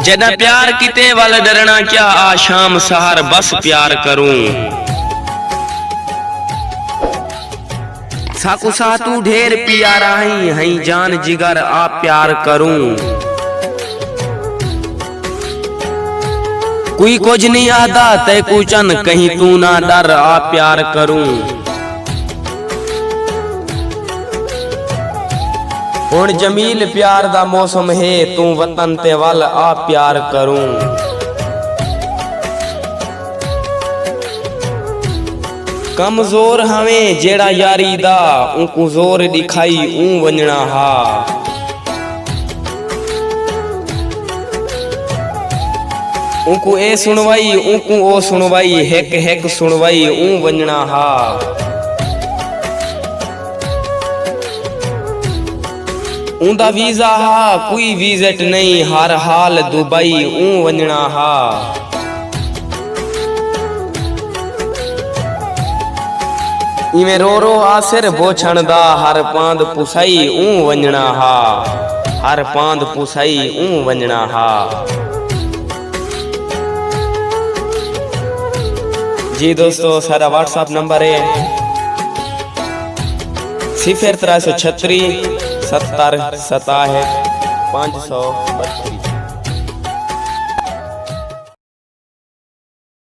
जदा प्यार किते वाल डरना क्या, आ शाम सहार बस प्यार करूं। साकू सा तू ढेर प्यारा हई जान जिगर आ प्यार करूं। कोई कुछ नहीं आता तय कुचन कहीं तू ना डर आ प्यार करूं। हुण जमील प्यार दा मौसम है तू वतन ते वल आ प्यार करूं। कमजोर हमें जेड़ा यारी दा उनको जोर दिखाई ऊं वंजना हा। उनको ए सुनवाई उनको ओ सुनवाई हेक हेक सुनवाई ऊं वंजना हा। ऊंदा वीजा हा कोई विजिट नहीं हर हाल दुबई ऊं वंजना हा। इवें रो रो आसिर बोछण दा हर पांद पुसाई ऊं वंजना हा। हर पांद पुसाई ऊं वंजना हा। जी दोस्तों सारा व्हाट्सएप नंबर है 0336 70 57 532।